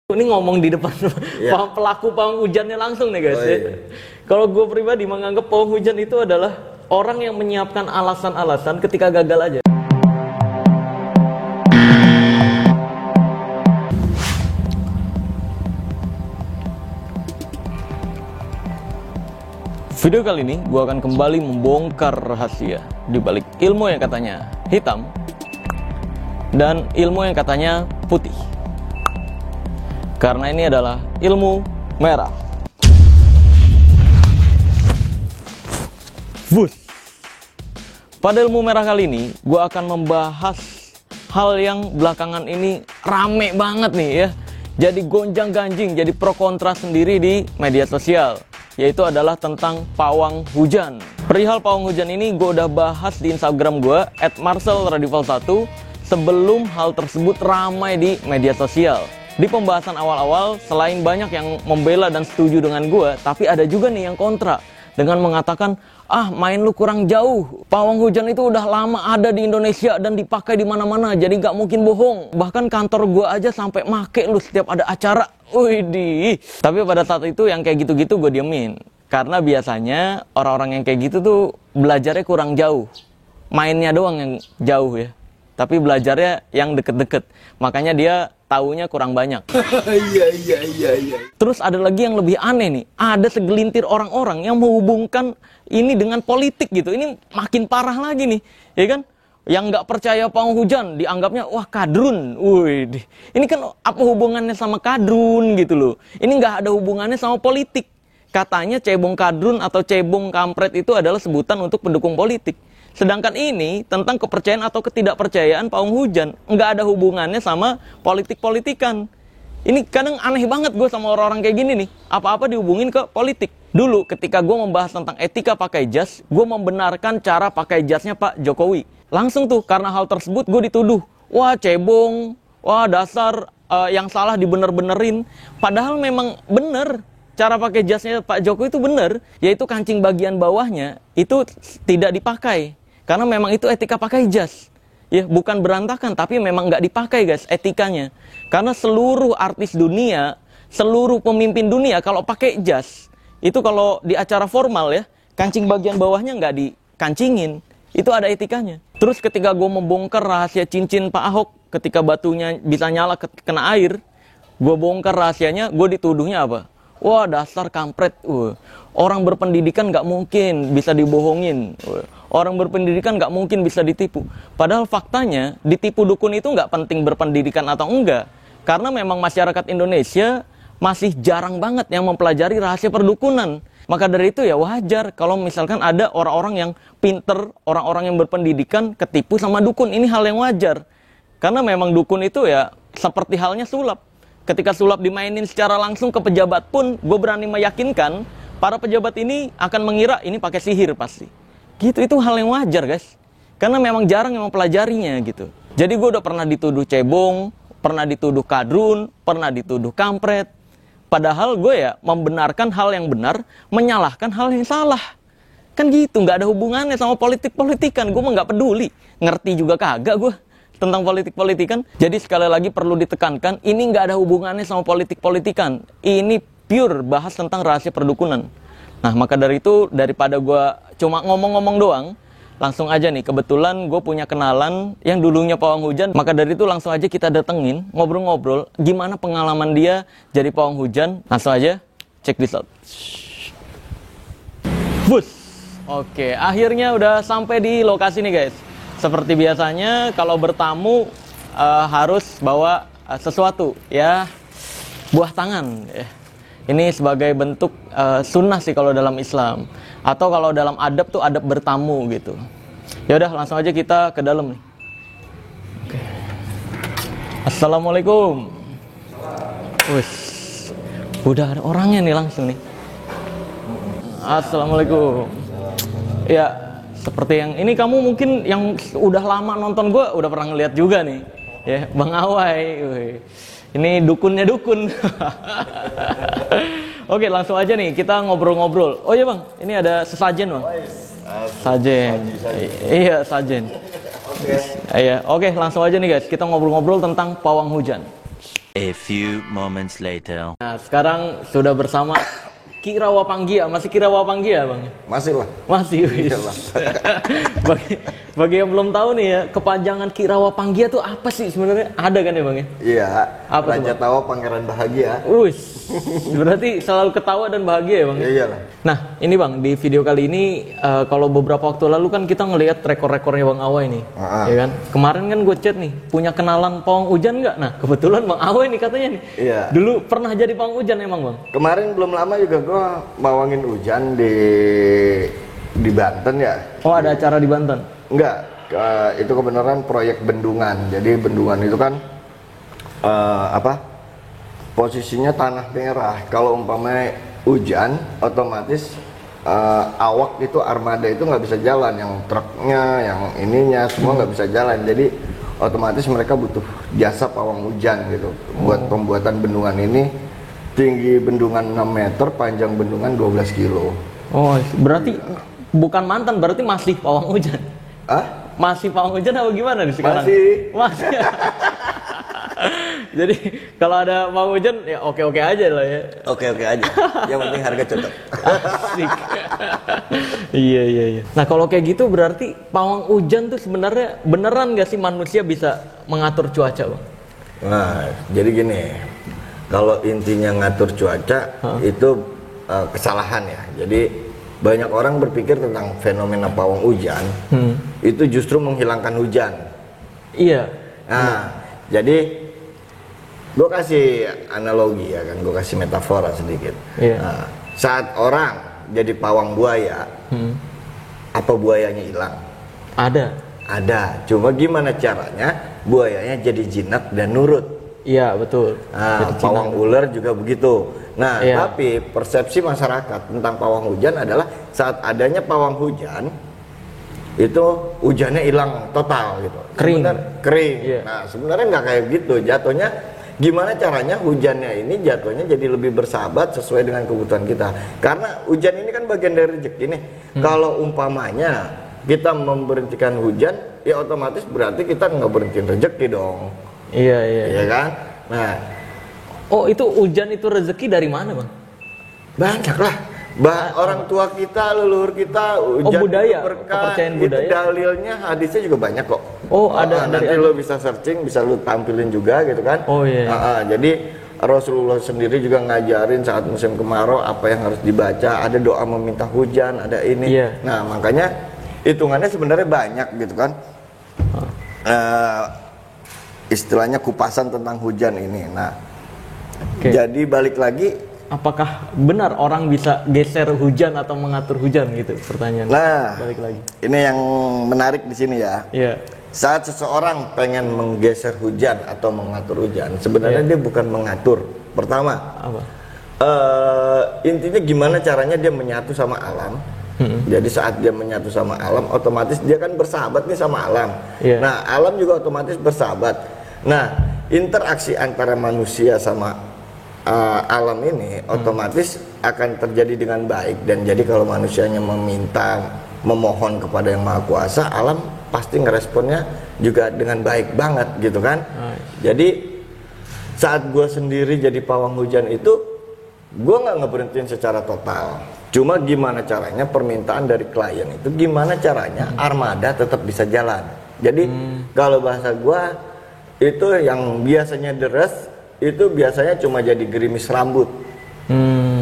Ini ngomong di depan pelaku pawang hujannya langsung nih guys. Kalau gue pribadi menganggap pawang hujan itu adalah orang yang menyiapkan alasan-alasan ketika gagal aja. Video kali ini gue akan kembali membongkar rahasia di balik ilmu yang katanya hitam dan ilmu yang katanya putih. Karena ini adalah ilmu merah. Bus. Pada ilmu merah kali ini, gue akan membahas hal yang belakangan ini rame banget nih ya. Jadi gonjang-ganjing, jadi pro kontra sendiri di media sosial. Yaitu adalah tentang pawang hujan. Perihal pawang hujan ini gue udah bahas di Instagram gue @marcelradival1 sebelum hal tersebut ramai di media sosial. Di pembahasan awal-awal, selain banyak yang membela dan setuju dengan gue, tapi ada juga nih yang kontra dengan mengatakan, main lu kurang jauh. Pawang hujan itu udah lama ada di Indonesia dan dipakai di mana-mana, jadi gak mungkin bohong. Bahkan kantor gue aja sampai make lu setiap ada acara. Widih. Tapi pada saat itu yang kayak gitu-gitu gue diemin. Karena biasanya orang-orang yang kayak gitu tuh belajarnya kurang jauh. Mainnya doang yang jauh ya. Tapi belajarnya yang deket-deket. Makanya dia taunya kurang banyak. Iya. Terus ada lagi yang lebih aneh nih. Ada segelintir orang-orang yang menghubungkan ini dengan politik gitu. Ini makin parah lagi nih. Ya kan? Yang nggak percaya pawang hujan dianggapnya, wah kadrun. Wih, ini kan apa hubungannya sama kadrun gitu loh. Ini nggak ada hubungannya sama politik. Katanya cebong kadrun atau cebong kampret itu adalah sebutan untuk pendukung politik. Sedangkan ini tentang kepercayaan atau ketidakpercayaan pawang hujan. Nggak ada hubungannya sama politik-politikan. Ini kadang aneh banget gue sama orang-orang kayak gini nih. Apa-apa dihubungin ke politik. Dulu ketika gue membahas tentang etika pakai jas, gue membenarkan cara pakai jasnya Pak Jokowi. Langsung tuh karena hal tersebut gue dituduh. Wah cebong, wah dasar yang salah dibener-benerin. Padahal memang bener. Cara pakai jasnya Pak Jokowi itu bener. Yaitu kancing bagian bawahnya itu tidak dipakai. Karena memang itu etika pakai jas. Ya, bukan berantakan, tapi memang nggak dipakai guys etikanya. Karena seluruh artis dunia, seluruh pemimpin dunia kalau pakai jas, itu kalau di acara formal ya, kancing bagian bawahnya nggak dikancingin. Itu ada etikanya. Terus ketika gue membongkar rahasia cincin Pak Ahok, ketika batunya bisa nyala kena air, gue bongkar rahasianya, gue dituduhnya apa? Wah dasar kampret. Orang berpendidikan nggak mungkin bisa dibohongin. Orang berpendidikan nggak mungkin bisa ditipu. Padahal faktanya ditipu dukun itu nggak penting berpendidikan atau enggak. Karena memang masyarakat Indonesia masih jarang banget yang mempelajari rahasia perdukunan. Maka dari itu ya wajar kalau misalkan ada orang-orang yang pinter, orang-orang yang berpendidikan ketipu sama dukun. Ini hal yang wajar. Karena memang dukun itu ya seperti halnya sulap. Ketika sulap dimainin secara langsung ke pejabat pun, gue berani meyakinkan para pejabat ini akan mengira ini pakai sihir pasti. Gitu, itu hal yang wajar guys. Karena memang jarang yang mempelajarinya gitu. Jadi gue udah pernah dituduh cebong, pernah dituduh kadrun, pernah dituduh kampret. Padahal gue ya membenarkan hal yang benar, menyalahkan hal yang salah. Kan gitu, nggak ada hubungannya sama politik-politikan. Gue mah nggak peduli, ngerti juga kagak gue tentang politik-politikan. Jadi sekali lagi perlu ditekankan, ini nggak ada hubungannya sama politik-politikan. Ini pure bahas tentang rahasia perdukunan. Nah maka dari itu, daripada gue cuma ngomong-ngomong doang, langsung aja nih, kebetulan gue punya kenalan yang dulunya pawang hujan. Maka dari itu langsung aja kita datengin, ngobrol-ngobrol gimana pengalaman dia jadi pawang hujan. Langsung aja, check this out. Bus. Oke, akhirnya udah sampai di lokasi nih guys. Seperti biasanya kalau bertamu harus bawa sesuatu ya, buah tangan ya. Ini sebagai bentuk sunnah sih kalau dalam Islam, atau kalau dalam adab tuh adab bertamu gitu. Ya udah langsung aja kita ke dalam nih. Oke. Assalamualaikum. Wih, udah ada orangnya nih langsung nih. Assalamualaikum. Ya. Seperti yang ini kamu mungkin yang udah lama nonton gue udah pernah ngeliat juga nih ya, Bang Awai. Ini dukunnya dukun. Oke langsung aja nih kita ngobrol-ngobrol. Oh iya Bang, ini ada sesajen Bang. Sajen. Iya sajen. Iya, oke langsung aja nih guys, kita ngobrol-ngobrol tentang pawang hujan. A few moments later. Nah, sekarang sudah bersama Ki Rawapanggia. Masih Ki Rawapanggia, Bang? Masih lah. Masih, wis. bagi yang belum tahu nih ya, kepanjangan Ki Rawapanggia tuh apa sih sebenarnya? Ada kan ya, Bang ya? Iya. Apa tuh, Raja Bang? Tawa Pangeran Bahagia. Wis. Berarti selalu ketawa dan bahagia ya, Bang? Iya lah. Nah, ini Bang, di video kali ini kalau beberapa waktu lalu kan kita ngelihat rekor-rekornya Bang Awa ini. Ya kan? Kemarin kan gue chat nih, punya kenalan pawang hujan nggak? Nah, kebetulan Bang Awa ini katanya nih. Iya. Dulu pernah jadi pawang hujan emang, Bang? Kemarin belum lama juga gue mawangin hujan di Banten ya. Oh, ada acara di Banten? Enggak, itu kebenaran proyek bendungan. Jadi bendungan itu kan posisinya tanah merah. Kalau umpamanya hujan, otomatis awak itu armada itu nggak bisa jalan, yang truknya, yang ininya semua nggak bisa jalan. Jadi otomatis mereka butuh jasa pawang hujan gitu buat pembuatan bendungan ini. Tinggi bendungan 6 meter, panjang bendungan 12 kilo. Oh, berarti bukan mantan, berarti masih pawang hujan. Hah? Masih pawang hujan apa gimana nih sekarang? Masih. Jadi kalau ada pawang hujan ya oke-oke aja lah ya. Oke-oke aja. Yang penting harga cocok. Asik. Iya. Nah kalau kayak gitu berarti pawang hujan tuh sebenarnya beneran gak sih manusia bisa mengatur cuaca, Bang? Nah, jadi gini. Kalau intinya ngatur cuaca itu kesalahan ya. Jadi banyak orang berpikir tentang fenomena pawang hujan itu justru menghilangkan hujan. Iya. Nah, jadi gue kasih analogi ya kan, gue kasih metafora sedikit. Iya. Nah, saat orang jadi pawang buaya, apa buayanya hilang? Ada. Cuma gimana caranya buayanya jadi jinak dan nurut? Iya, betul. Nah, pawang ular juga begitu. Nah, tapi persepsi masyarakat tentang pawang hujan adalah saat adanya pawang hujan itu hujannya hilang total gitu. Kering. Kering. Iya. Nah, sebenarnya nggak kayak gitu. Jatuhnya gimana caranya hujannya ini jatuhnya jadi lebih bersahabat sesuai dengan kebutuhan kita. Karena hujan ini kan bagian dari rezeki nih. Kalau umpamanya kita memberhentikan hujan, ya otomatis berarti kita nggak berhentiin rezeki dong. Iya kan? Nah, oh itu hujan itu rezeki dari mana, Bang? banyak lah. Orang tua kita, leluhur kita, hujan budaya, itu berkah. kepercayaan Itu budaya. dalilnya, hadisnya juga banyak kok. Oh, ada nanti dari lo bisa searching, bisa lo tampilin juga gitu kan. Oh iya. Jadi Rasulullah sendiri juga ngajarin saat musim kemarau apa yang harus dibaca. Ada doa meminta hujan, ada ini. Iya. Nah, makanya hitungannya sebenarnya banyak gitu kan. Istilahnya kupasan tentang hujan ini. Nah, jadi balik lagi, apakah benar orang bisa geser hujan atau mengatur hujan gitu? Pertanyaan. nah, Balik lagi. ini yang menarik di sini ya. Iya. Saat seseorang pengen menggeser hujan atau mengatur hujan, sebenarnya dia bukan mengatur. Pertama, Apa? Intinya gimana caranya dia menyatu sama alam. Jadi saat dia menyatu sama alam, otomatis dia kan bersahabat nih sama alam. Iya. Nah, alam juga otomatis bersahabat. Nah, interaksi antara manusia sama alam ini otomatis akan terjadi dengan baik. Dan jadi kalau manusianya memohon kepada yang Maha Kuasa, alam pasti ngeresponnya juga dengan baik banget gitu kan. Jadi saat gue sendiri jadi pawang hujan itu, gue nggak ngeberhentiin secara total. Cuma gimana caranya permintaan dari klien itu, gimana caranya armada tetap bisa jalan. Jadi kalau bahasa gua itu yang biasanya deres, itu biasanya cuma jadi gerimis rambut.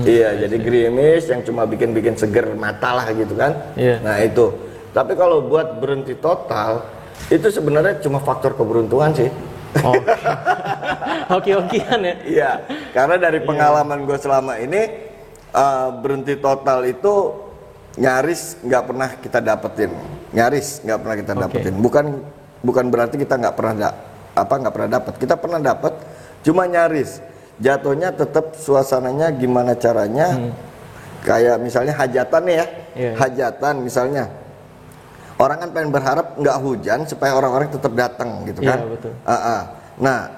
Iya, jadi gerimis yang cuma bikin seger mata lah gitu kan. Iya. Nah itu. Tapi kalau buat berhenti total, itu sebenarnya cuma faktor keberuntungan sih. Oh. Hoki-hokian ya. Iya, karena dari pengalaman gue selama ini, berhenti total itu nyaris nggak pernah kita dapetin. Bukan berarti kita nggak pernah dapat. Kita pernah dapat, cuma nyaris. Jatuhnya tetap suasananya gimana caranya. Kayak misalnya hajatan nih ya. Hajatan misalnya, orang kan pengen berharap nggak hujan supaya orang-orang tetap datang gitu kan. Iya, betul. Nah,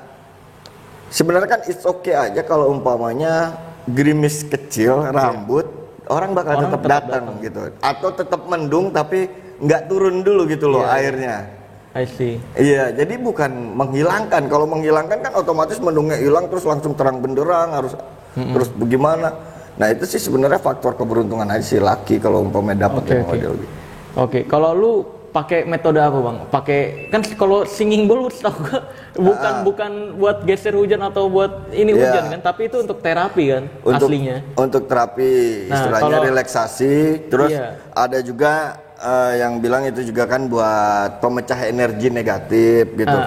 sebenarnya kan it's okay aja kalau umpamanya gerimis kecil rambut, orang bakal tetap datang gitu. Atau tetap mendung tapi nggak turun dulu gitu loh airnya. I see. Iya, jadi bukan menghilangkan. Kalau menghilangkan kan otomatis mendungnya hilang terus langsung terang benderang harus terus bagaimana. Nah itu sih sebenarnya faktor keberuntungan aja sih laki kalau umpamanya dapat yang model gitu. Oke, kalau lu pakai metode apa bang? Pakai kan kalau singing bowl setahu gua bukan buat geser hujan atau buat ini hujan kan, tapi itu untuk terapi kan aslinya. Untuk terapi, istilahnya relaksasi. Terus ada juga yang bilang itu juga kan buat pemecah energi negatif gitu.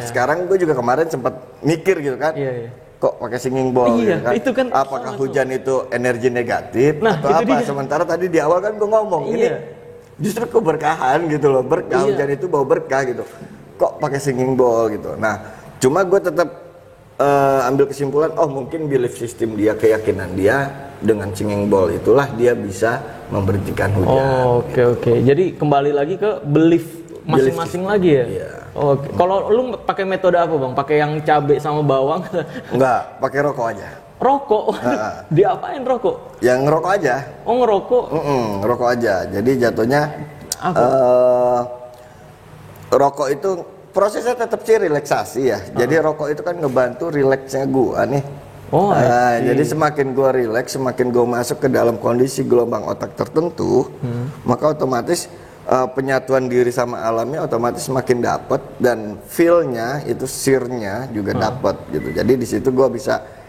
Sekarang gue juga kemarin sempat mikir gitu kan. Kok pakai singing bowl gitu kan? Itu kan apakah hujan itu energi negatif atau apa? Sementara tadi di awal kan gue ngomong ini justru keberkahan gitu loh, berkah hujan itu bawa berkah gitu. Kok pakai singing bowl gitu. Nah, cuma gue tetap ambil kesimpulan, oh mungkin belief system dia, keyakinan dia dengan singing bowl itulah dia bisa memberhentikan hujan. Oke. Jadi kembali lagi ke belief masing-masing lagi ya. Iya. Oke. Kalau lu pakai metode apa bang? Pakai yang cabai sama bawang? Enggak, pakai rokok aja. Rokok? Diapain rokok? Yang ngerokok aja. Oh ngerokok? Ngerokok aja. Jadi jatuhnya rokok itu prosesnya tetap sih relaksasi ya. Jadi rokok itu kan ngebantu rileksnya gua nih. Jadi semakin gua rileks, semakin gua masuk ke dalam kondisi gelombang otak tertentu, maka otomatis penyatuan diri sama alamnya otomatis semakin dapat dan feel-nya itu sirnya juga dapat gitu. Jadi di situ gua bisa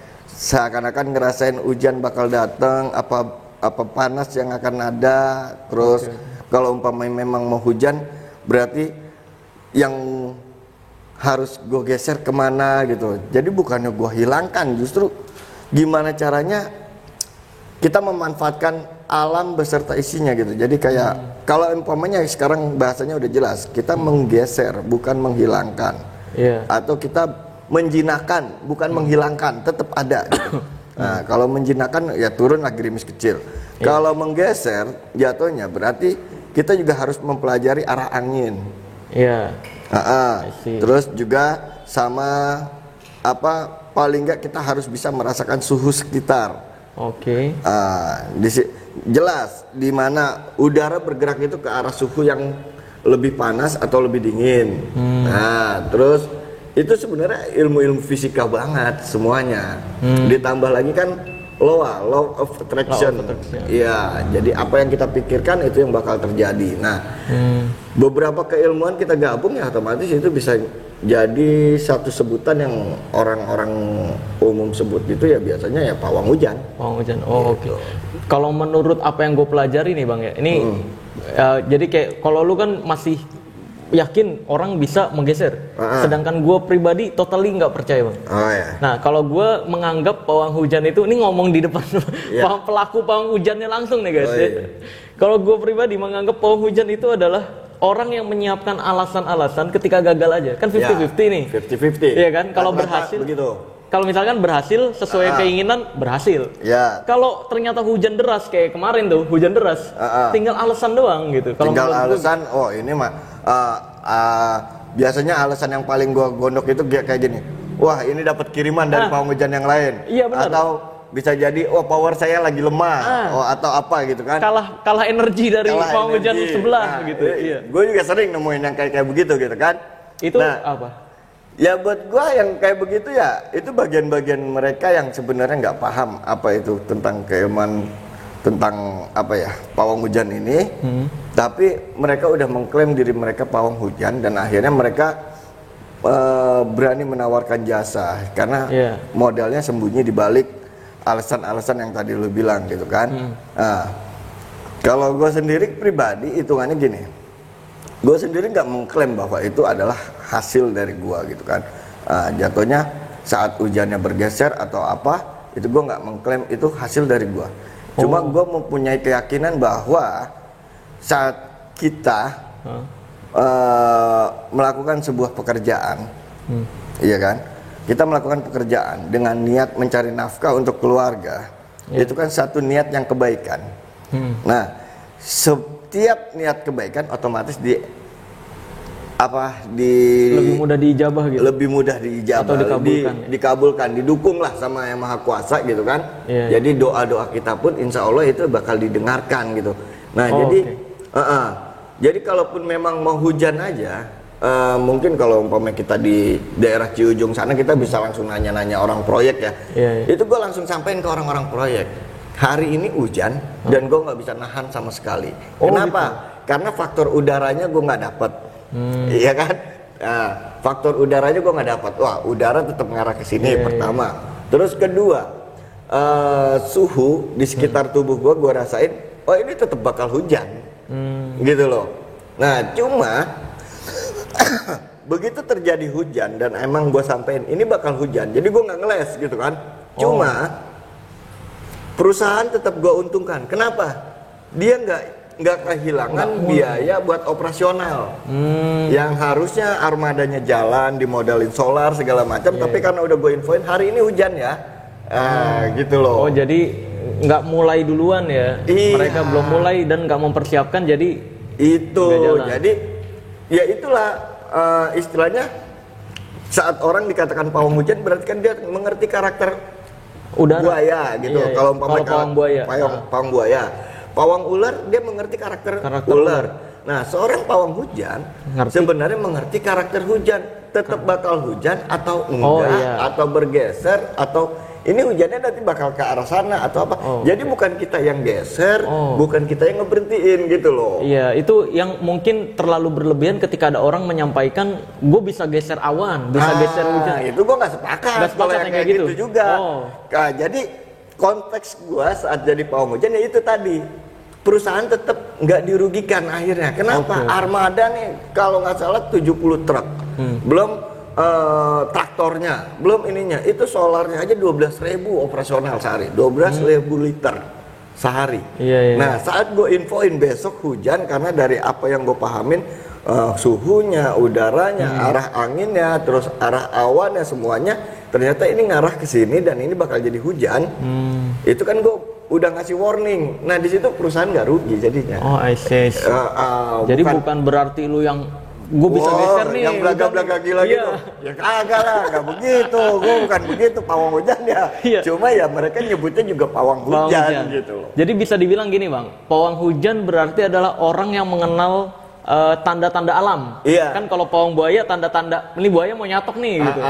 seakan-akan ngerasain hujan bakal datang, apa panas yang akan ada. Terus kalau umpamanya memang mau hujan, berarti yang harus gue geser kemana gitu. Jadi bukannya gue hilangkan, justru gimana caranya kita memanfaatkan alam beserta isinya gitu. Jadi kayak kalau umpamanya sekarang bahasanya udah jelas, kita menggeser bukan menghilangkan. Atau kita menjinakkan bukan menghilangkan, tetap ada gitu. Nah, kalau menjinakkan ya turun lagi gerimis kecil. Kalau menggeser jatuhnya berarti kita juga harus mempelajari arah angin. Terus juga sama paling nggak kita harus bisa merasakan suhu sekitar. Jelas di mana udara bergerak itu ke arah suhu yang lebih panas atau lebih dingin. Nah, terus itu sebenarnya ilmu-ilmu fisika banget semuanya. Ditambah lagi kan law of attraction. Iya, jadi apa yang kita pikirkan itu yang bakal terjadi. Nah, beberapa keilmuan kita gabung ya otomatis itu bisa jadi satu sebutan yang orang-orang umum sebut itu ya biasanya ya pawang hujan. Gitu. Oke. Kalau menurut apa yang gue pelajari nih bang ya, ini jadi kayak kalau lu kan masih yakin orang bisa menggeser, sedangkan gue pribadi totally nggak percaya bang. Nah kalau gue menganggap pawang hujan itu, ini ngomong di depan pelaku pawang hujannya langsung nih guys. Kalau gue pribadi menganggap pawang hujan itu adalah orang yang menyiapkan alasan-alasan ketika gagal aja, kan 50-50 nih. 50-50. Iya kan, kalau berhasil begitu. Kalau misalkan berhasil sesuai keinginan, berhasil. Kalau ternyata hujan deras kayak kemarin tuh, hujan deras, tinggal alasan doang gitu. Tinggal alasan, ini mah biasanya alasan yang paling gua gondok itu kayak gini. Wah, ini dapat kiriman dari pawang hujan yang lain. Iya benar. Atau bisa jadi power saya lagi lemah, atau apa gitu kan. Kalah energi dari pawang hujan sebelah gitu. Gue juga sering nemuin yang kayak begitu gitu kan. Itu apa? Ya buat gua yang kayak begitu ya itu bagian-bagian mereka yang sebenarnya nggak paham apa itu tentang keilmuan tentang pawang hujan ini, tapi mereka udah mengklaim diri mereka pawang hujan dan akhirnya mereka berani menawarkan jasa karena modalnya sembunyi di balik alasan-alasan yang tadi lu bilang gitu kan. Nah, kalau gue sendiri pribadi hitungannya gini. Gue sendiri nggak mengklaim bahwa itu adalah hasil dari gue gitu kan. Jatuhnya saat hujannya bergeser atau apa, itu gue nggak mengklaim itu hasil dari gue. Cuma gue mempunyai keyakinan bahwa saat kita melakukan sebuah pekerjaan, iya kan, kita melakukan pekerjaan dengan niat mencari nafkah untuk keluarga, itu kan satu niat yang kebaikan. Nah, setiap niat kebaikan otomatis lebih mudah diijabah gitu. Lebih mudah diijabah, atau dikabulkan, dikabulkan, didukung lah sama Yang Maha Kuasa gitu kan. Jadi doa-doa kita pun insya Allah itu bakal didengarkan gitu. Nah, jadi kalaupun memang mau hujan aja, mungkin kalau umpamanya kita di daerah Ciujung sana kita bisa langsung nanya-nanya orang proyek ya. Itu gue langsung sampein ke orang-orang proyek. Hari ini hujan dan gue nggak bisa nahan sama sekali. Kenapa? Gitu? Karena faktor udaranya gue nggak dapet, iya kan? Nah, faktor udaranya gue nggak dapet. Wah, udara tetap mengarah ke sini pertama. Terus kedua, suhu di sekitar tubuh gue rasain, oh ini tetap bakal hujan, gitu loh. Nah, cuma begitu terjadi hujan dan emang gue sampein ini bakal hujan, jadi gue nggak ngeles gitu kan. Cuma perusahaan tetap gue untungkan. Kenapa? Dia nggak kehilangan biaya buat operasional. Yang harusnya armadanya jalan, dimodelin solar segala macam, tapi karena udah gue infoin hari ini hujan ya, gitu loh. Oh jadi nggak mulai duluan ya? Mereka belum mulai dan nggak mempersiapkan, jadi itu. Jadi ya itulah istilahnya saat orang dikatakan pawang hujan berarti kan dia mengerti karakter udara. Buaya gitu. Kalau pawang buaya, pawang buaya. Pawang ular dia mengerti karakter ular. Nah, seorang pawang hujan sebenarnya mengerti karakter hujan. Tetap bakal hujan atau enggak, atau bergeser, atau ini hujannya nanti bakal ke arah sana atau apa. Jadi bukan kita yang geser, bukan kita yang ngeberhentiin gitu loh. Iya, itu yang mungkin terlalu berlebihan ketika ada orang menyampaikan gue bisa geser awan, bisa geser hujan. Itu gue nggak sepakat. Kalau yang kayak gitu juga. Nah, jadi konteks gue saat jadi pawang hujan ya itu tadi. Perusahaan tetap nggak dirugikan akhirnya. Kenapa? Armada nih kalau nggak salah 70 truk. Belum traktornya, belum ininya. Itu solarnya aja 12.000 operasional sehari. 12.000 liter sehari. Nah, saat gue infoin besok hujan karena dari apa yang gue pahamin suhunya, udaranya, arah anginnya, terus arah awannya semuanya ternyata ini ngarah ke sini dan ini bakal jadi hujan. Itu kan gue udah ngasih warning. Nah, di situ perusahaan nggak rugi jadinya. I see. Jadi bukan berarti lu yang gue bisa geser nih yang belaga-belaga gila gitu. Ya kagak lah, nggak begitu. Gue bukan begitu pawang hujan ya. Cuma ya mereka nyebutnya juga pawang hujan gitu loh. Jadi bisa dibilang gini bang, pawang hujan berarti adalah orang yang mengenal tanda-tanda alam. Kan kalau pawang buaya tanda-tanda ini buaya mau nyatok nih gitu.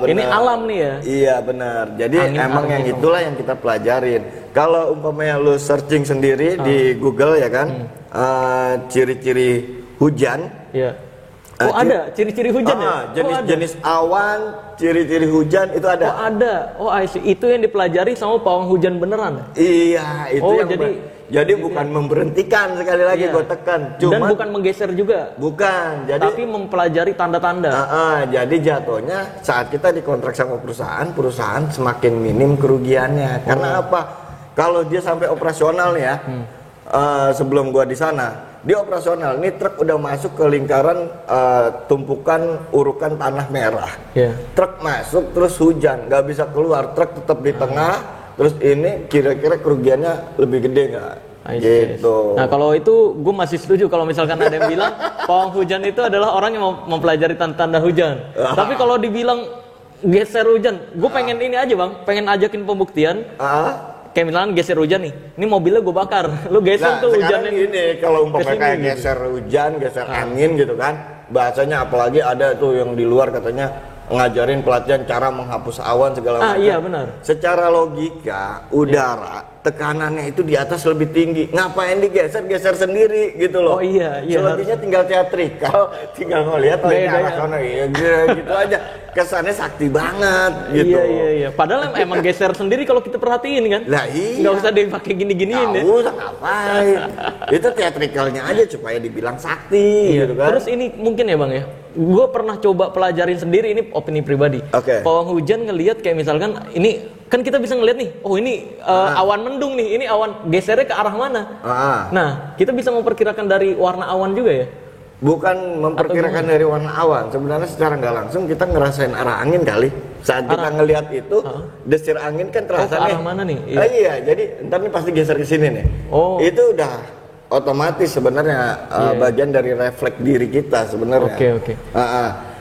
Ini alam nih ya. Iya benar. Jadi emang yang itulah yang kita pelajarin. Kalau umpamanya lu searching sendiri di Google ya kan, ciri-ciri hujan. Ada ciri-ciri hujan ya? Jenis-jenis awan, ciri-ciri hujan itu ada. Ada. I see. Itu yang dipelajari sama pawang hujan beneran. Iya, itu yang jadi bukan memberhentikan, sekali lagi gue tekan. Dan bukan menggeser juga. Bukan. Tapi mempelajari tanda-tanda. Jadi jatuhnya saat kita dikontrak sama perusahaan semakin minim kerugiannya. Karena apa? Kalau dia sampai operasional ya, sebelum gua di sana, dia operasional. Ini truk udah masuk ke lingkaran tumpukan urukan tanah merah. Truk masuk terus hujan, nggak bisa keluar. Truk tetap di tengah. Terus ini kira-kira kerugiannya lebih gede nggak? Gitu. Nah kalau itu gue masih setuju kalau misalkan ada yang bilang pawang hujan itu adalah orang yang mempelajari tanda-tanda hujan. Tapi kalau dibilang geser hujan, gue pengen ini aja bang, pengen ajakin pembuktian. Kayak misalnya geser hujan nih, ini mobilnya gue bakar, lu geser tuh hujannya. Ini kalau umpamanya kayak geser hujan, geser angin gitu kan, bahasanya apalagi ada tuh yang di luar katanya ngajarin pelatihan cara menghapus awan segala macam. Iya benar. Secara logika udara tekanannya itu di atas lebih tinggi. Ngapain digeser-geser sendiri gitu loh. Iya. Selebihnya tinggal teatrikal, tinggal ngelihat ini arah sana gitu aja. Kesannya sakti banget gitu. Iya. Padahal emang geser sendiri kalau kita perhatiin kan. Lah iya. Nggak usah dipakai gini-giniin ya. Nggak usah ngapain. Itu teatrikalnya aja supaya dibilang sakti gitu kan. Terus ini mungkin ya bang ya, gue pernah coba pelajarin sendiri, ini opini pribadi. Pawang hujan ngelihat kayak misalkan ini kan kita bisa ngelihat nih, oh ini awan mendung nih, ini awan gesernya ke arah mana. Nah kita bisa memperkirakan dari warna awan juga ya. Bukan memperkirakan dari warna awan, sebenarnya secara nggak langsung kita ngerasain arah angin kali. Saat kita ngelihat itu, desir angin kan terasa nih. Arah mana nih? Iya, jadi ntar nih pasti geser ke sini nih. Itu udah otomatis sebenarnya bagian dari refleks diri kita sebenarnya. Oke.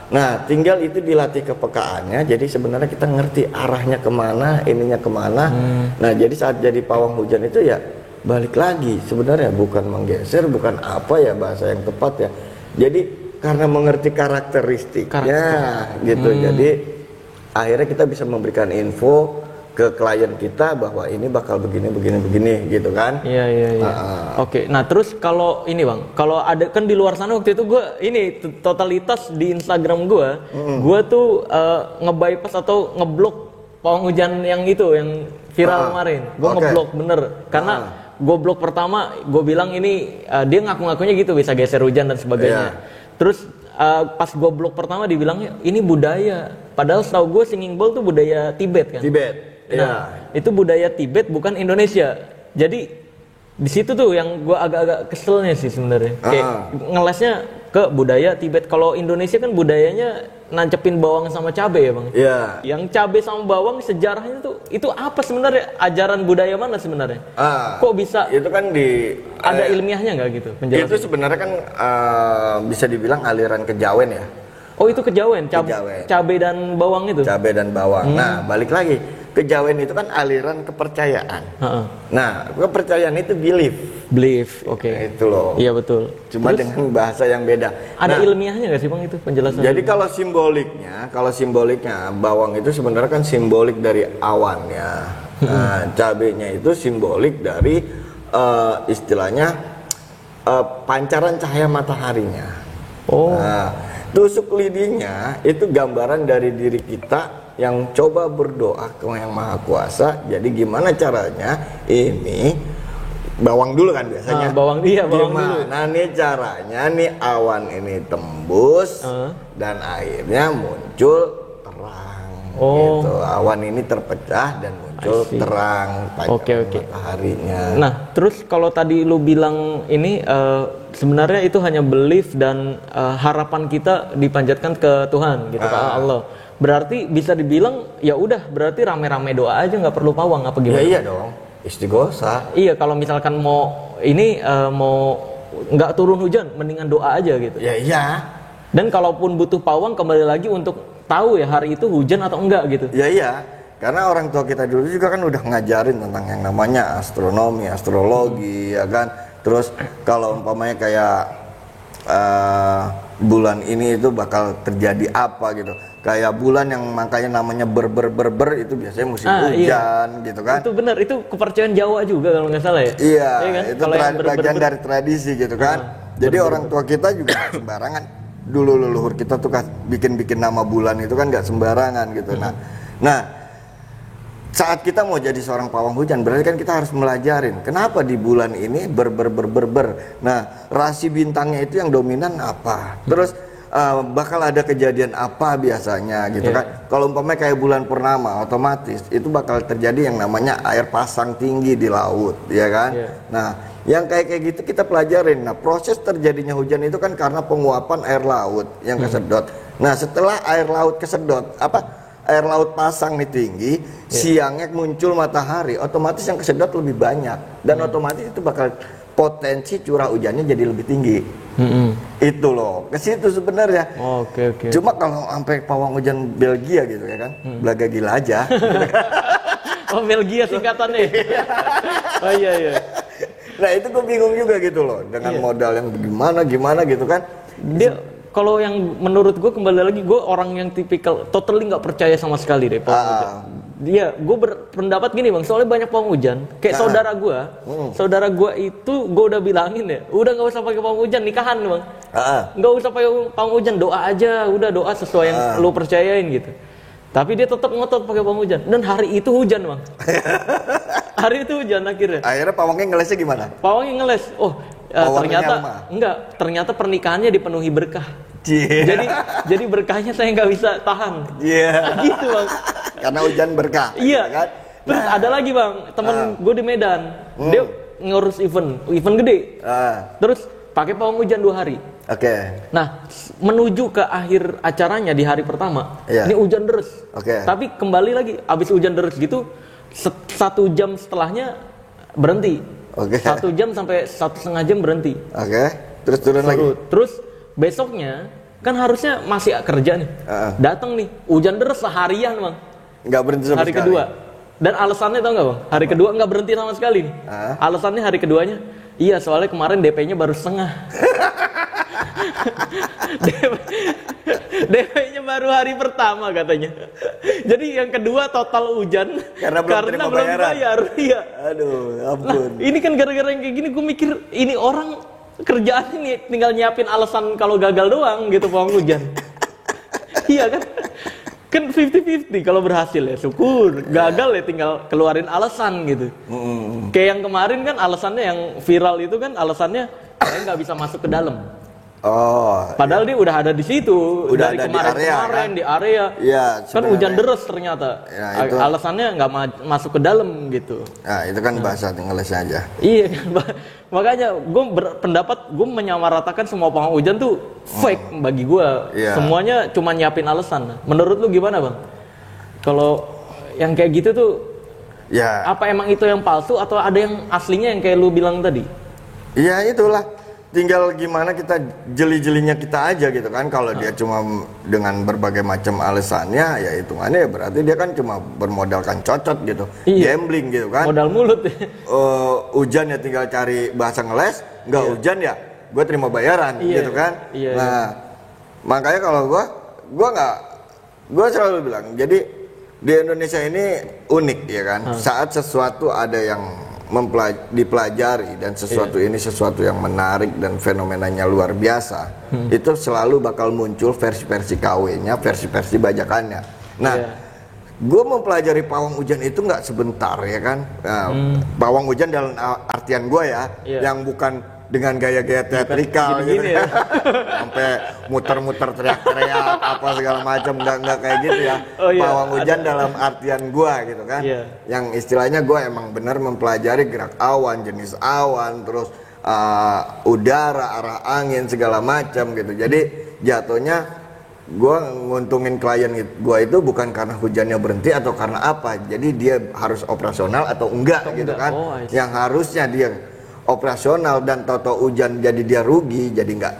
Nah, tinggal itu dilatih kepekaannya. Jadi sebenarnya kita ngerti arahnya kemana, ininya kemana. Nah, jadi saat jadi pawang hujan itu ya balik lagi sebenarnya bukan menggeser, bukan apa ya bahasa yang tepat ya. Jadi karena mengerti karakteristiknya gitu. Jadi akhirnya kita bisa memberikan info ke klien kita bahwa ini bakal begini gitu kan. Iya. Oke, nah terus kalau ini Bang, kalau ada kan di luar sana waktu itu gue ini totalitas di Instagram gue tuh nge-bypass atau ngeblok pawang hujan yang itu yang viral kemarin. Gue ngeblok bener karena gue blok pertama gue bilang ini dia ngaku-ngakunya gitu bisa geser hujan dan sebagainya. Terus pas gue blok pertama dibilangnya ini budaya, padahal setahu gue singing bowl tuh budaya Tibet kan. Nah, itu budaya Tibet bukan Indonesia. Jadi di situ tuh yang gue agak-agak keselnya sih sebenarnya. Kayak ngelesnya ke budaya Tibet. Kalau Indonesia kan budayanya nancepin bawang sama cabe ya Bang. Iya. Yang cabe sama bawang sejarahnya tuh itu apa sebenarnya? Ajaran budaya mana sebenarnya? Kok bisa? Itu kan ada ilmiahnya nggak gitu? Itu sebenarnya kan bisa dibilang aliran kejawen ya. Oh itu kejawen, cabe dan bawang itu? Cabe dan bawang. Nah balik lagi, kejawen itu kan aliran kepercayaan. Nah kepercayaan itu belief, oke. Itu loh. Iya betul. Cuma dengan bahasa yang beda. Ada ilmiahnya nggak sih Bang itu penjelasan? Jadi kalau simboliknya bawang itu sebenarnya kan simbolik dari awannya. Nah cabenya itu simbolik dari istilahnya pancaran cahaya mataharinya. Nah, tusuk lidinya itu gambaran dari diri kita yang coba berdoa ke Yang Maha Kuasa. Jadi gimana caranya ini bawang dulu kan biasanya. Bawang dulu. Nah nih caranya nih awan ini tembus dan akhirnya muncul terang. Gitu. Awan ini terpecah dan muncul terang mataharinya. Nah, terus kalau tadi lu bilang ini sebenarnya itu hanya belief dan harapan kita dipanjatkan ke Tuhan gitu ke Allah. Berarti bisa dibilang ya udah berarti rame-rame doa aja nggak perlu pawang apa gimana? Ya iya dong. Istighosa. Iya kalau misalkan mau ini mau nggak turun hujan mendingan doa aja gitu. Ya iya. Dan kalaupun butuh pawang kembali lagi untuk tahu ya hari itu hujan atau enggak gitu. Ya iya. Karena orang tua kita dulu juga kan udah ngajarin tentang yang namanya astronomi, astrologi, ya kan. Terus kalau umpamanya kayak bulan ini itu bakal terjadi apa gitu. Kayak bulan yang makanya namanya ber itu biasanya musim hujan gitu kan. Itu benar, itu kepercayaan Jawa juga kalau nggak salah ya. Iya, kan? itu bagian dari tradisi gitu kan. Jadi orang tua kita juga nggak sembarangan. Dulu leluhur kita tuh bikin nama bulan itu kan nggak sembarangan gitu. Nah saat kita mau jadi seorang pawang hujan berarti kan kita harus melajarin kenapa di bulan ini ber. Nah rasi bintangnya itu yang dominan apa, terus bakal ada kejadian apa biasanya gitu kan. Kalau umpamanya kayak bulan purnama otomatis itu bakal terjadi yang namanya air pasang tinggi di laut ya kan. Nah yang kayak gitu kita pelajarin. Nah proses terjadinya hujan itu kan karena penguapan air laut yang kesedot. Nah setelah air laut kesedot air laut pasang nih tinggi, siangnya muncul matahari, otomatis yang kesedot lebih banyak dan otomatis itu bakal potensi curah hujannya jadi lebih tinggi. Itu loh, ke situ sebenarnya. Oke. Cuma kalau sampai pawang hujan Belgia gitu ya kan, belaga gila aja. Oh Belgia singkatannya. Oh iya. Nah itu gue bingung juga gitu loh, dengan modal yang gimana gitu kan. Dia kalau yang menurut gue kembali lagi gue orang yang tipikal totally nggak percaya sama sekali deh pawang hujan. Dia gue berpendapat gini Bang, soalnya banyak pawang hujan kayak saudara gue itu gue udah bilangin ya udah nggak usah pakai pawang hujan nikahan Bang, nggak usah pakai pawang hujan, doa aja, udah doa sesuai yang lu percayain gitu. Tapi dia tetap ngotot pakai pawang hujan dan hari itu hujan Bang. Hari itu hujan akhirnya pawangnya ngelesnya gimana? Pawangnya ngeles, ternyata pernikahannya dipenuhi berkah. Jadi berkahnya saya nggak bisa tahan. Gitu Bang. Karena hujan berkah. Iya kan. Terus ada lagi Bang, temen gue di Medan, dia ngurus event gede. Terus pakai pawang hujan 2 hari. Nah, menuju ke akhir acaranya di hari pertama, ini hujan deras. Tapi kembali lagi, abis hujan deras gitu, 1 jam setelahnya berhenti. 1 jam sampai 1,5 jam berhenti. Terus turun lagi. Terus besoknya kan harusnya masih kerja nih. Datang nih hujan deras seharian Bang. Nggak berhenti sama hari sekali. Kedua. Dan alasannya tau nggak Bang? Hari kedua nggak berhenti sama sekali nih. Alasannya hari keduanya, iya soalnya kemarin DP-nya baru setengah. DP-nya baru hari pertama katanya. Jadi yang kedua total hujan Karena belum bayaran. dibayar. Iya. Aduh, Nah, ampun. ini kan gara-gara yang kayak gini gue mikir ini orang kerjaan ini tinggal nyiapin alasan kalau gagal doang gitu pawang hujan. Iya kan? Kan 50-50 kalau berhasil ya syukur, gagal ya tinggal keluarin alasan gitu. Kayak yang kemarin kan alasannya yang viral itu kan alasannya saya nggak bisa masuk ke dalam. Oh, Padahal dia udah ada di situ Udah dari ada di area, kemarin kan? di area. Iya, Kan sebenarnya. hujan deras ternyata. Ya, itu. Alasannya nggak masuk ke dalam gitu. nah itu kan bahasa Inggrisnya aja. Iya kan, makanya gue berpendapat gue menyamaratakan semua pawang hujan tuh fake bagi gue. Iya. Semuanya cuma nyiapin alasan. Menurut lu gimana bang? Kalau yang kayak gitu tuh, Ya, apa emang itu yang palsu atau ada yang aslinya yang kayak lu bilang tadi? ya itulah. Tinggal gimana kita jeli-jelinya kita aja gitu kan. Kalau dia cuma dengan berbagai macam alasannya, ya hitungannya ya berarti dia kan cuma bermodalkan cocot gitu, Iya. gambling gitu kan. Modal mulut. Hujan ya tinggal cari bahasa ngeles, nggak hujan ya gue terima bayaran Iya. gitu kan. Iya, Nah makanya kalau gue selalu bilang, jadi di Indonesia ini unik ya kan. Saat sesuatu ada yang dipelajari dan sesuatu ini sesuatu yang menarik dan fenomenanya luar biasa, itu selalu bakal muncul versi-versi KW-nya, versi-versi bajakannya. Nah, gue mempelajari pawang hujan itu nggak sebentar ya kan. Nah, pawang hujan dalam artian gue ya, yang bukan dengan gaya-gaya teatrikal gitu gini-gini ya. sampai muter-muter teriak-teriak apa segala macam, nggak kayak gitu ya. Oh, iya. Pawang hujan dalam artian gua gitu kan. Iya. Yang istilahnya gua emang benar mempelajari gerak awan, jenis awan, terus udara, arah angin segala macam gitu. Jadi jatuhnya gua nguntungin klien gua itu bukan karena hujannya berhenti atau karena apa. Jadi dia harus operasional atau enggak gitu kan. Oh, I see. Yang harusnya dia operasional dan toto hujan jadi dia rugi, jadi nggak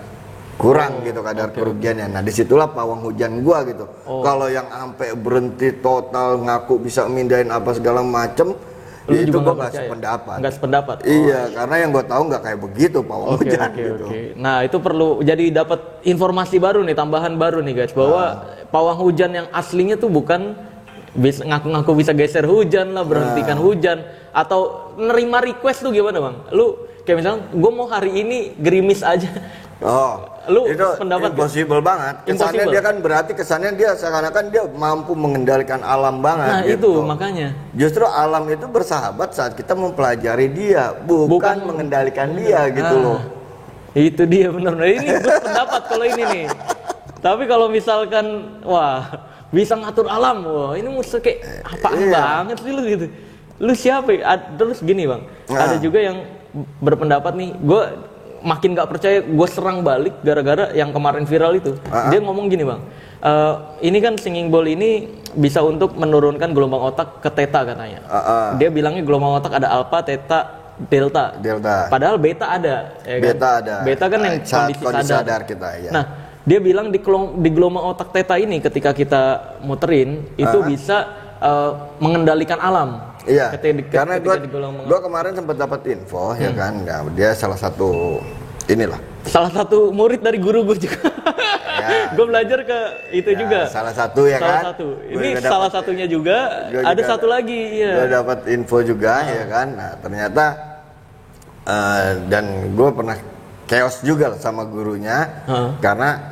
kurang gitu kadar kerugiannya. Nah disitulah pawang hujan gua gitu. Kalau yang sampai berhenti total ngaku bisa mindahin apa segala macem, Lu itu juga gua nggak nggak percaya? sependapat. Nggak sependapat. Iya, karena yang gua tahu nggak kayak begitu pawang hujan gitu. Oke. Nah itu perlu jadi dapat informasi baru nih, tambahan baru nih guys, bahwa pawang hujan yang aslinya tuh bukan bisa ngaku-ngaku bisa geser hujan lah, berhentikan hujan, atau nerima request tuh gimana bang? Lu kayak misalnya gue mau hari ini gerimis aja. Oh, Lu itu pendapat nggak? impossible banget. Kesannya Impossible. dia kan berarti kesannya dia seakan-akan dia mampu mengendalikan alam banget. Nah gitu. itu makanya. Justru alam itu bersahabat saat kita mempelajari dia, bukan mengendalikan dia gitu loh. Itu dia benar. Nah, ini gue pendapat kalau ini nih. Tapi kalau misalkan wah bisa ngatur alam, wah ini musuh kayak apaan banget sih lu gitu. Lu siapa? Terus gini bang, ada juga yang berpendapat nih, gue makin gak percaya, gue serang balik gara-gara yang kemarin viral itu. Dia ngomong gini bang, ini kan singing bowl ini bisa untuk menurunkan gelombang otak ke theta katanya. Dia bilangnya gelombang otak ada alpha, theta, delta. Padahal beta ada. Ya kan? Beta ada. Beta kan yang saat kondisi sadar. kita ya. Nah, dia bilang di gelombang otak theta ini ketika kita muterin itu bisa mengendalikan alam. Iya, Ketika karena gue kemarin sempat dapat info ya kan, ya, dia salah satu salah satu murid dari guru gue juga. Gue belajar ke itu ya, juga. salah satu ya salah kan. Satu. Ini salah satunya juga. Ada satu lagi. Gue dapat info juga ya kan. Nah ternyata dan gue pernah chaos juga lah sama gurunya karena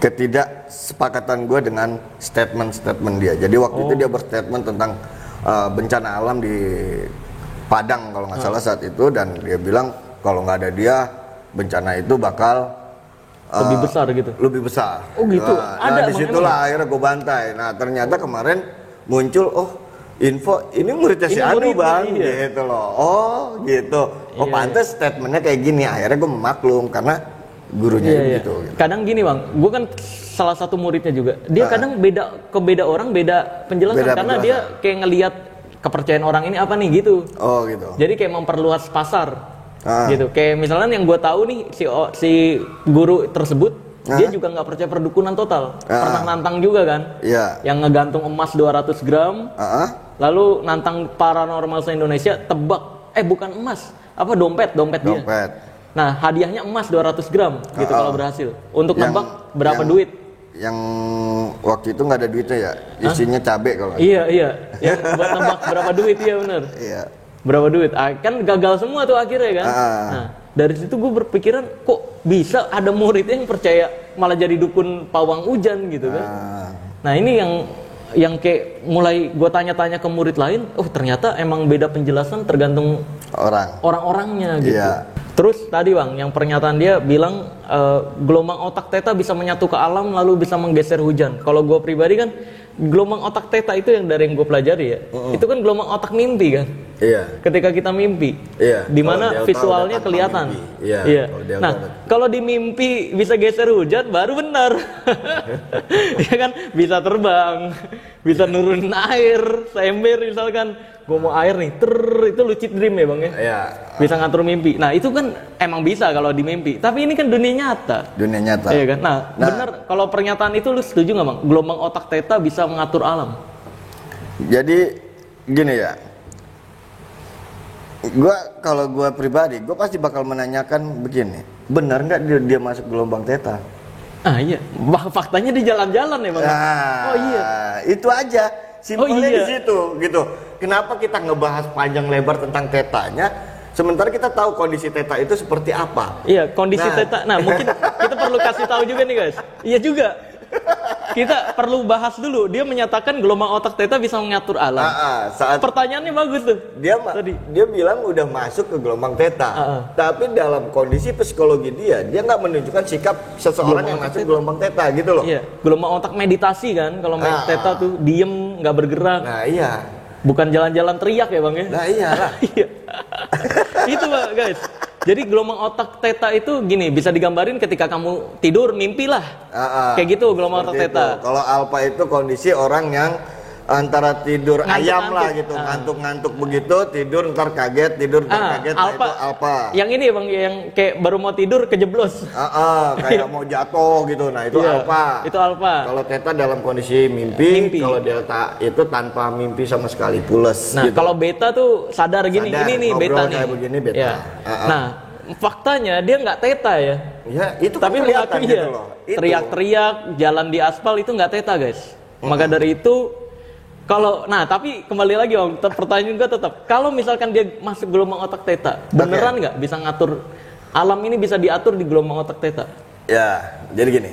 ketidaksepakatan gue dengan statement dia. Jadi waktu itu dia berstatement tentang bencana alam di Padang kalau nggak salah saat itu, dan dia bilang kalau nggak ada dia bencana itu bakal lebih besar gitu. Lebih besar. Oh gitu. Nah disitulah akhirnya gue bantai. Nah ternyata kemarin muncul info ini muridnya si Anu bang, gitu loh. Oh gitu. Pantes statementnya kayak gini. Akhirnya gue memaklum karena gurunya gitu. Kadang gini bang, gue kan salah satu muridnya juga. Dia kadang beda orang beda penjelasan karena dia kayak ngelihat kepercayaan orang ini apa nih gitu. Oh gitu. Jadi kayak memperluas pasar gitu. Kayak misalnya yang gue tahu nih si guru tersebut dia juga nggak percaya perdukunan total. Pernah nantang juga kan? Iya. Yang ngegantung emas 200 gram. Lalu nantang paranormal se-Indonesia tebak bukan emas, apa dompet dia. Nah, hadiahnya emas 200 gram gitu kalau berhasil. Untuk nebak berapa duit? Yang waktu itu nggak ada duitnya ya, isinya cabe kalau. Iya. Yang buat nebak berapa duit, iya benar. Iya. Berapa duit? Kan gagal semua tuh akhirnya kan. Nah, dari situ gue berpikiran kok bisa ada murid yang percaya malah jadi dukun pawang hujan gitu kan. Nah, ini yang kayak mulai gue tanya-tanya ke murid lain, ternyata emang beda penjelasan tergantung orang-orangnya gitu. Iya. Terus tadi Bang, yang pernyataan dia bilang gelombang otak theta bisa menyatu ke alam lalu bisa menggeser hujan. Kalau gue pribadi kan gelombang otak theta itu yang dari yang gue pelajari ya, itu kan gelombang otak mimpi kan. Iya. Ketika kita mimpi, di mana visualnya kelihatan. Iya. Nah, kalau di mimpi bisa geser hujan, baru benar. Ya kan, bisa terbang, bisa nurunin air, seember misalkan. Gue mau air nih, itu lucid dream ya Bang ya? Iya. Bisa ngatur mimpi. Nah, itu kan emang bisa kalau di mimpi. Tapi ini kan dunia nyata. Dunia nyata. Iya kan? Nah, benar kalau pernyataan itu lu setuju nggak Bang? Gelombang otak theta bisa mengatur alam. Jadi gini ya. Kalau gue pribadi, gue pasti bakal menanyakan begini. Benar nggak dia masuk gelombang theta? Iya. Faktanya di jalan-jalan ya Bang? Oh iya. Itu aja. Simpelnya di situ gitu. Kenapa kita ngebahas panjang lebar tentang tetanya, sementara kita tahu kondisi teta itu seperti apa? Iya, kondisi teta. Nah, mungkin kita perlu kasih tahu juga nih guys. Iya juga. Kita perlu bahas dulu. Dia menyatakan gelombang otak theta bisa mengatur alam. Pertanyaannya bagus tuh. Dia bilang udah masuk ke gelombang theta. Tapi dalam kondisi psikologi dia nggak menunjukkan sikap seseorang yang masuk gelombang theta gitu loh. Iya. Gelombang otak meditasi kan. Kalau theta tuh diem, nggak bergerak. Nah iya. Bukan jalan-jalan teriak ya Bang ya. Nah iyalah. Itu Bang guys. Jadi gelombang otak theta itu gini, bisa digambarin ketika kamu tidur, mimpilah. Kayak gitu gelombang otak theta. Kalau alpha itu kondisi orang yang antara tidur ayam lah gitu, ngantuk-ngantuk begitu, tidur ntar kaget, kaget, alpha. Nah itu alpha. Yang ini Bang, yang kayak baru mau tidur kejeblos. Kayak mau jatuh gitu, nah itu alpha. Itu alpha. Kalau theta dalam kondisi mimpi. Kalau delta itu tanpa mimpi sama sekali, pules. Nah gitu. kalau beta tuh sadar gini, ini nih beta nih. Begini beta. Ya. Nah faktanya dia nggak theta ya. Ya itu tapi mengakui gitu loh. Teriak-teriak, jalan di aspal itu nggak theta guys. Maka dari itu tapi kembali lagi Om, pertanyaan gue tetap, kalau misalkan dia masuk gelombang otak theta, beneran nggak bisa ngatur alam ini, bisa diatur di gelombang otak theta? Ya, jadi gini.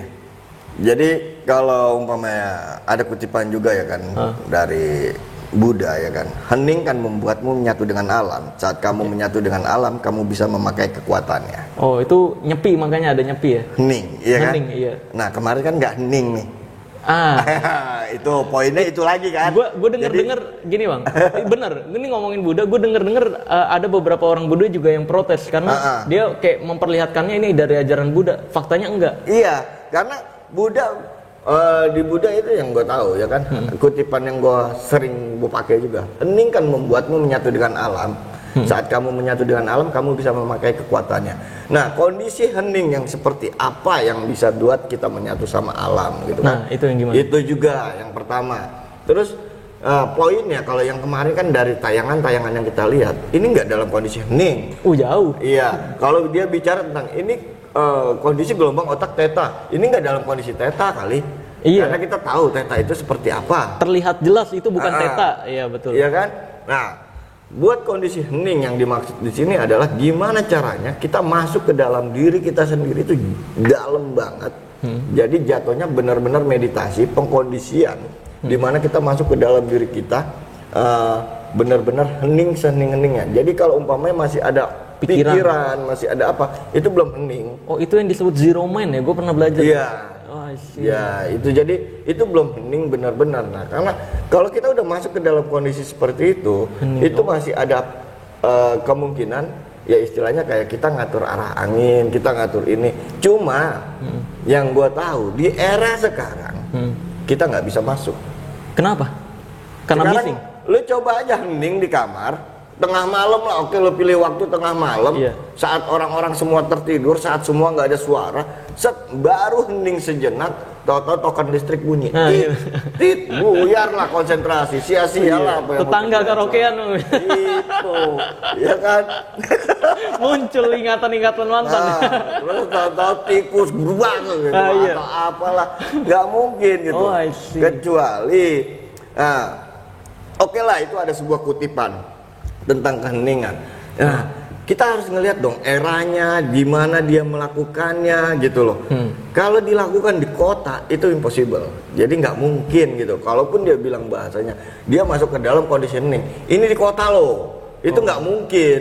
Jadi kalau umpamanya ada kutipan juga ya kan dari Buddha ya kan, hening kan membuatmu menyatu dengan alam. Saat kamu menyatu dengan alam, kamu bisa memakai kekuatannya. Oh itu nyepi, makanya ada nyepi ya? Hening, iya kan? Hening, iya. Nah kemarin kan nggak hening nih. Itu poinnya itu lagi kan. Gue denger gini Bang, bener. Ini ngomongin Buddha, gue denger ada beberapa orang Buddha juga yang protes karena dia kayak memperlihatkannya ini dari ajaran Buddha. Faktanya enggak. Iya, karena Buddha di Buddha itu yang gue tahu ya kan, kutipan yang gue sering gue pakai juga. Hening kan membuatmu menyatu dengan alam. Saat kamu menyatu dengan alam, kamu bisa memakai kekuatannya. Nah, kondisi hening yang seperti apa yang bisa buat kita menyatu sama alam gitu kan? Nah, itu yang gimana? Itu juga yang pertama. Terus poinnya kalau yang kemarin kan dari tayangan-tayangan yang kita lihat, ini nggak dalam kondisi hening. Jauh. Iya. Kalau dia bicara tentang ini kondisi gelombang otak theta, ini nggak dalam kondisi theta kali. Iya. Karena kita tahu theta itu seperti apa. Terlihat jelas itu bukan theta. Iya betul. Iya kan? Nah. Buat kondisi hening yang dimaksud di sini adalah gimana caranya kita masuk ke dalam diri kita sendiri itu dalam banget. Jadi jatuhnya benar-benar meditasi, pengkondisian, dimana kita masuk ke dalam diri kita benar-benar hening sehening-heningnya. Jadi kalau umpamanya masih ada pikiran, masih ada apa, itu belum hening. Oh itu yang disebut zero mind ya? Gue pernah belajar. Iya. Ya itu jadi itu belum hening benar-benar. Nah karena kalau kita udah masuk ke dalam kondisi seperti itu, itu masih ada kemungkinan ya istilahnya kayak kita ngatur arah angin, kita ngatur ini. Cuma yang gue tahu di era sekarang kita nggak bisa masuk. Kenapa? Karena sekarang, bising. Lu coba aja hening di kamar. Tengah malam lah, oke lo pilih waktu tengah malam, saat orang-orang semua tertidur, saat semua nggak ada suara, baru hening sejenak, tahu-tahu token listrik bunyi. Nah, Tit, iya. tit, buyar lah konsentrasi, sia-sia lah. apa yang Tetangga mau kita karaokean. Itu, ya kan? Muncul ingatan-ingatan mantan. Nah, terus tahu-tahu tikus berubah gitu, Iya. atau apalah, nggak mungkin gitu. Oh, I see. Kecuali, nah, oke lah itu ada sebuah kutipan tentang keheningan. Nah, kita harus ngelihat dong eranya, di mana dia melakukannya gitu loh. Kalau dilakukan di kota itu impossible, jadi nggak mungkin gitu. Kalaupun dia bilang bahasanya, dia masuk ke dalam conditioning. Ini di kota loh, itu nggak mungkin.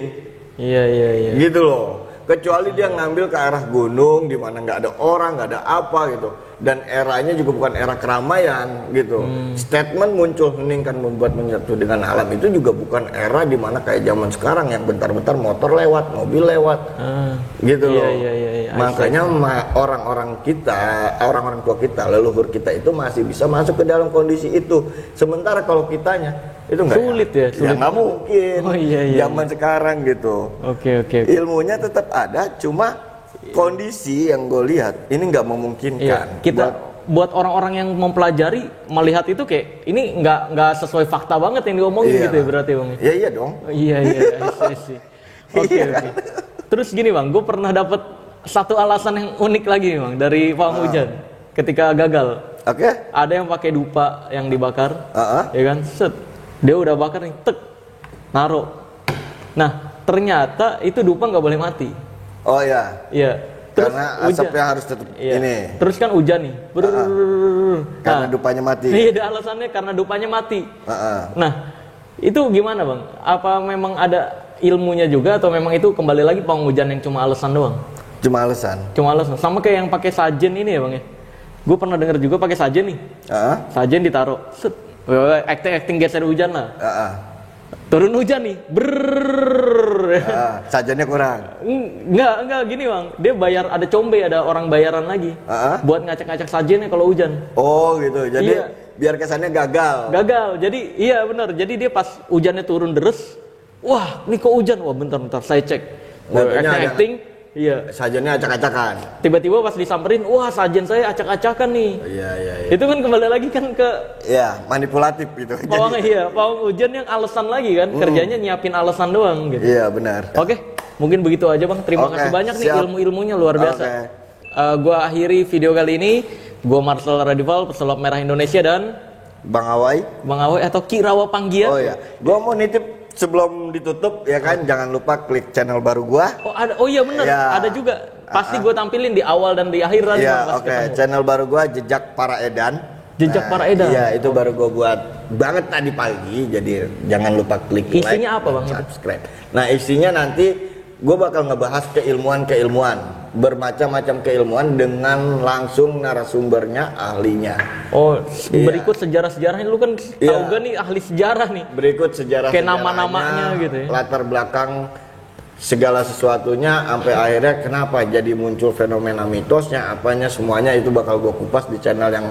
Iya. Gitu loh. Kecuali dia ngambil ke arah gunung di mana nggak ada orang, nggak ada apa gitu. Dan eranya juga bukan era keramaian gitu. Statement muncul hening kan membuat menyatu dengan alam itu juga bukan era di mana kayak zaman sekarang yang bentar-bentar motor lewat, mobil lewat. Gitu loh. Iya. Makanya orang-orang kita, orang-orang tua kita, leluhur kita itu masih bisa masuk ke dalam kondisi itu. Sementara kalau kitanya itu nggak Sulit ya, sulit. nggak mungkin. Oh, iya. Zaman sekarang gitu. Oke. Ilmunya tetap ada, cuma kondisi yang gue lihat ini nggak memungkinkan. Iya. Kita buat orang-orang yang mempelajari melihat itu kayak ini nggak sesuai fakta banget yang diomongin Iya. gitu ya berarti bang. Iya dong. Iya. I see. Oke. Terus gini bang, gue pernah dapat satu alasan yang unik lagi nih bang dari Pawang Hujan ketika gagal. Oke. Ada yang pakai dupa yang dibakar, Ah. ya kan? Set, dia udah bakar nih, tek, naruh. Nah, ternyata itu dupa nggak boleh mati. Oh ya. Iya. Terus Karena hujan. asapnya harus tetap Iya. ini. Terus kan hujan nih. Karena dupanya mati. Iya, ada alasannya karena dupanya mati. Nah, itu gimana bang? Apa memang ada ilmunya juga atau memang itu kembali lagi pawang hujan yang cuma alasan doang? Cuma alasan. Cuma alasan. Sama kayak yang pakai sajen ini ya bang ya. Gue pernah dengar juga pakai sajen nih. Sajen ditaruh. Set. Acting geser hujan lah. Turun hujan nih. Sajannya kurang. Enggak gini bang. Dia bayar, ada combe, ada orang bayaran lagi. Buat ngacak-ngacak sajennya kalau hujan. Oh gitu. Jadi Iya. biar kesannya gagal. Gagal. Jadi iya benar. Jadi dia pas hujannya turun deres. Wah, ini kok hujan? Wah, bentar saya cek. Tentunya ada- Acting. Iya. Sajannya acak-acakan. Tiba-tiba pas disamperin, wah sajen saya acak-acakan nih. Iya. Itu kan kembali lagi kan ke Iya, manipulatif gitu. pawang pawang hujan yang alasan lagi kan. Kerjanya nyiapin alasan doang gitu. Iya, benar. Oke, mungkin begitu aja bang. Terima Oke, kasih banyak nih siap. ilmu-ilmunya luar biasa. Oke. Gua akhiri video kali ini. Gua Marcel Radival, pesulap merah Indonesia dan Bang Awai. Bang Awe atau Kirawa Panggia. Oh ya, gua mau nitip sebelum ditutup ya kan, jangan lupa klik channel baru gua. Oh ada, oh iya benar, Ya. ada juga. Pasti gue tampilin di awal dan di akhir nanti. Bang, Iya, pas oke. ketemu. Channel baru gua Jejak Para Edan. Jejak Para Edan. Iya, itu baru gua buat banget tadi pagi. Jadi jangan lupa klik like Isinya apa, dan Bang, itu? subscribe. Nah, isinya nanti gua bakal ngebahas keilmuan, bermacam-macam keilmuan dengan langsung narasumbernya, ahlinya. Oh, Iya. berikut sejarah-sejarahnya lu kan tahu Iya. gak nih ahli sejarah nih. Berikut sejarah Kayak nama-namanya gitu ya. latar belakang segala sesuatunya sampai akhirnya kenapa jadi muncul fenomena mitosnya, apanya semuanya itu bakal gue kupas di channel yang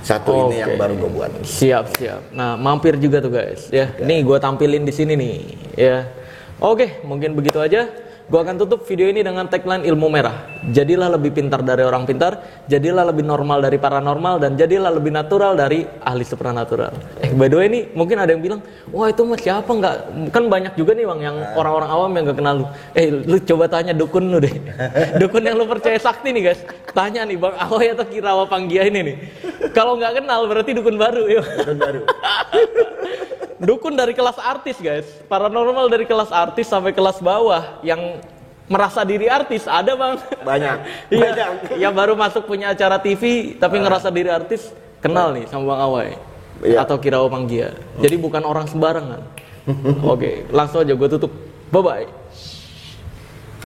satu ini yang Oke. baru gue buat. Siap. Nah, mampir juga tuh guys ya. Nih gue tampilin di sini nih ya. Oke, mungkin begitu aja. Gue akan tutup video ini dengan tagline ilmu merah. Jadilah lebih pintar dari orang pintar, jadilah lebih normal dari paranormal, dan jadilah lebih natural dari ahli supranatural. By the way nih, mungkin ada yang bilang, wah itu mah siapa nggak? Kan banyak juga nih bang, yang orang-orang awam yang nggak kenal lu. Lu coba tanya dukun lu deh. Dukun yang lu percaya sakti nih guys. Tanya nih bang Ahoy atau Kirawa Panggia ini nih. Kalau nggak kenal berarti dukun baru. Ya. Dukun baru. Dukun dari kelas artis guys, paranormal dari kelas artis sampai kelas bawah yang merasa diri artis ada bang. Banyak. Iya, yang baru masuk punya acara TV tapi ngerasa diri artis, kenal nih sama Bang Awai. Iya. Atau Kirawa Panggia. Jadi bukan orang sembarangan. Oke, langsung aja gue tutup. Bye bye.